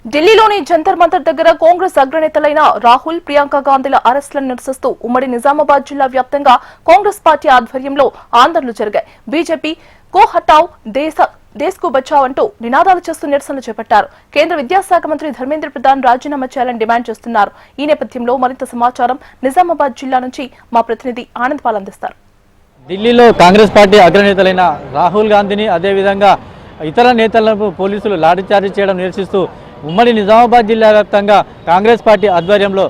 ఢిల్లీలోని జంతర్ మంతర్ దగ్గర కాంగ్రెస్ అగ్రనేతలైన రాహుల్, ప్రియాంక గాంధీల అరెస్టులను నిరసిస్తూ ఉమ్మడి నిజామాబాద్ జిల్లా వ్యాప్తంగా కాంగ్రెస్ పార్టీ ఆధ్వర్యంలో ఆందోళనలు జరిగాయి. బీజేపీ కో హటావ్ దేశ్ కు బచావ్ అంటూ నినాదాలు చేస్తూ నిరసనలు చేపట్టారు. కేంద్ర విద్యాశాఖ మంత్రి ధర్మేంద్ర ప్రధాన్ రాజీనామా చేయాలని డిమాండ్ చేస్తున్నారు. ఈ నేపథ్యంలో మరింత సమాచారం నిజామాబాద్ జిల్లా నుంచి మా ప్రతినిధి ఆనంద్ పాల్ అందిస్తారు. ఢిల్లీలో కాంగ్రెస్ పార్టీ అగ్రనేతలైన రాహుల్ గాంధీని అదేవిధంగా ఇతర నేతలను పోలీసులు లాఠీచార్జీ చేయడం నిరసిస్తూ ఉమ్మడి నిజామాబాద్ జిల్లా వ్యాప్తంగా కాంగ్రెస్ పార్టీ ఆధ్వర్యంలో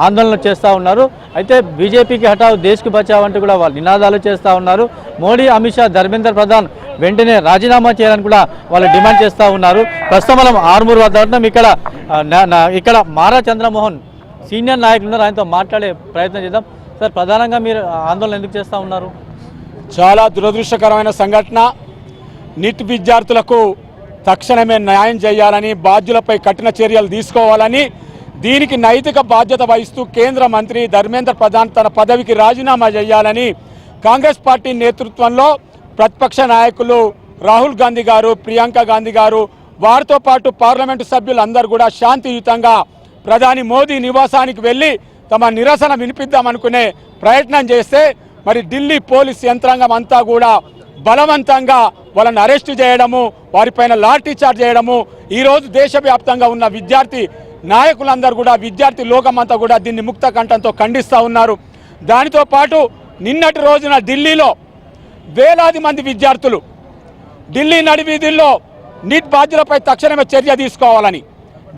ఆందోళనలు చేస్తూ ఉన్నారు. అయితే బీజేపీకి హఠావ్ దేశ్కు బచావ్ అంటూ కూడా వాళ్ళు నినాదాలు చేస్తూ ఉన్నారు. మోడీ, అమిత్ షా, ధర్మేంద్ర ప్రధాన్ వెంటనే రాజీనామా చేయాలని కూడా వాళ్ళు డిమాండ్ చేస్తూ ఉన్నారు. ప్రస్తుతం మనం ఆర్మూర్ వద్ద ఉన్నాం. ఇక్కడ మారా చంద్రమోహన్ సీనియర్ నాయకులు ఉన్నారు. ఆయనతో మాట్లాడే ప్రయత్నం చేద్దాం. సార్, ప్రధానంగా మీరు ఆందోళన ఎందుకు చేస్తూ ఉన్నారు? చాలా దురదృష్టకరమైన సంఘటన. నీట్ విద్యార్థులకు తక్షణమే న్యాయం చేయాలని, బాధ్యులపై కఠిన చర్యలు తీసుకోవాలని, దీనికి నైతిక బాధ్యత వహిస్తూ కేంద్ర మంత్రి ధర్మేంద్ర ప్రధాన్ తన పదవికి రాజీనామా చేయాలని కాంగ్రెస్ పార్టీ నేతృత్వంలో ప్రతిపక్ష నాయకులు రాహుల్ గాంధీ గారు, ప్రియాంక గాంధీ గారు, వారితో పాటు పార్లమెంటు సభ్యులందరూ కూడా శాంతియుతంగా ప్రధాని మోదీ నివాసానికి వెళ్ళి తమ నిరసన వినిపిద్దామనుకునే ప్రయత్నం చేస్తే మరి ఢిల్లీ పోలీస్ యంత్రాంగం అంతా కూడా బలవంతంగా వాళ్ళని అరెస్టు చేయడము, వారిపైన లాఠీ చార్జ్ చేయడము, ఈరోజు దేశవ్యాప్తంగా ఉన్న విద్యార్థి నాయకులందరూ కూడా, విద్యార్థి లోకమంతా కూడా దీన్ని ముక్త కంఠంతో ఖండిస్తూ ఉన్నారు. దానితో పాటు నిన్నటి రోజున ఢిల్లీలో వేలాది మంది విద్యార్థులు ఢిల్లీ నడివీధుల్లో నీట్ బాధ్యులపై తక్షణమే చర్య తీసుకోవాలని,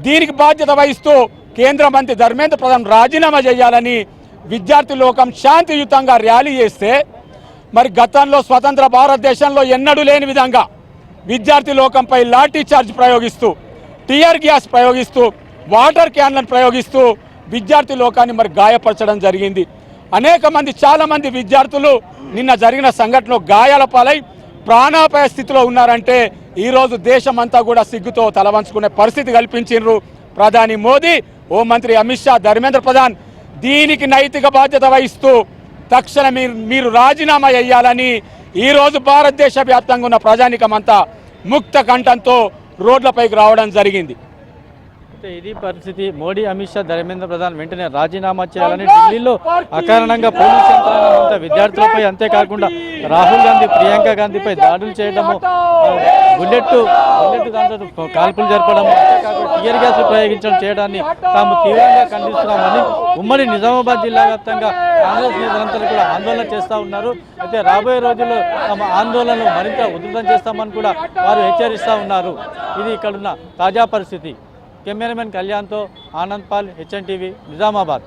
దీనికి బాధ్యత వహిస్తూ కేంద్ర మంత్రి ధర్మేంద్ర ప్రధాన్ రాజీనామా చేయాలని విద్యార్థి లోకం శాంతియుతంగా ర్యాలీ చేస్తే మరి గతంలో స్వతంత్ర భారతదేశంలో ఎన్నడూ లేని విధంగా విద్యార్థి లోకంపై లాఠీ చార్జ్ ప్రయోగిస్తూ, టియర్ గ్యాస్ ప్రయోగిస్తూ, వాటర్ క్యాన్లను ప్రయోగిస్తూ విద్యార్థి లోకాన్ని మరి గాయపరచడం జరిగింది. అనేక మంది, చాలామంది విద్యార్థులు నిన్న జరిగిన సంఘటనలో గాయాల పాలై ప్రాణాపాయ స్థితిలో ఉన్నారంటే ఈరోజు దేశమంతా కూడా సిగ్గుతో తలవంచుకునే పరిస్థితి కల్పించారు ప్రధాని మోదీ, హోంమంత్రి అమిత్ షా, ధర్మేంద్ర ప్రధాన్. దీనికి నైతిక బాధ్యత వహిస్తూ తక్షణ మీరు రాజీనామా చేయాలని ఈరోజు భారతదేశ వ్యాప్తంగా ఉన్న ప్రజానికమంతా ముక్త కంఠంతో రోడ్లపైకి రావడం జరిగింది. ఇది పరిస్థితి. మోడీ, అమిత్ షా, ధర్మేంద్ర ప్రధాన్ వెంటనే రాజీనామా చేయాలని ఢిల్లీలో అకారణంగా పోలీస్ యంత్రాంగం అంతా విద్యార్థులపై, అంతేకాకుండా రాహుల్ గాంధీ, ప్రియాంక గాంధీపై దాడులు చేయడము, బుల్లెట్ దాంట్లో కాల్పులు జరపడము, అంతేకాకుండా టియర్ గ్యాస్ ప్రయోగించడం చేయడాన్ని తాము తీవ్రంగా ఖండిస్తున్నామని ఉమ్మడి నిజామాబాద్ జిల్లా వ్యాప్తంగా కాంగ్రెస్ నేతలంతా కూడా ఆందోళన చేస్తూ ఉన్నారు. అయితే రాబోయే రోజుల్లో తమ ఆందోళనలు మరింత ఉధృతం చేస్తామని కూడా వారు హెచ్చరిస్తూ ఉన్నారు. ఇది ఇక్కడున్న తాజా పరిస్థితి. కెమెరామెన్ కళ్యాణ్తో ఆనంద్ పాల్, HN టీవీ, నిజామాబాద్.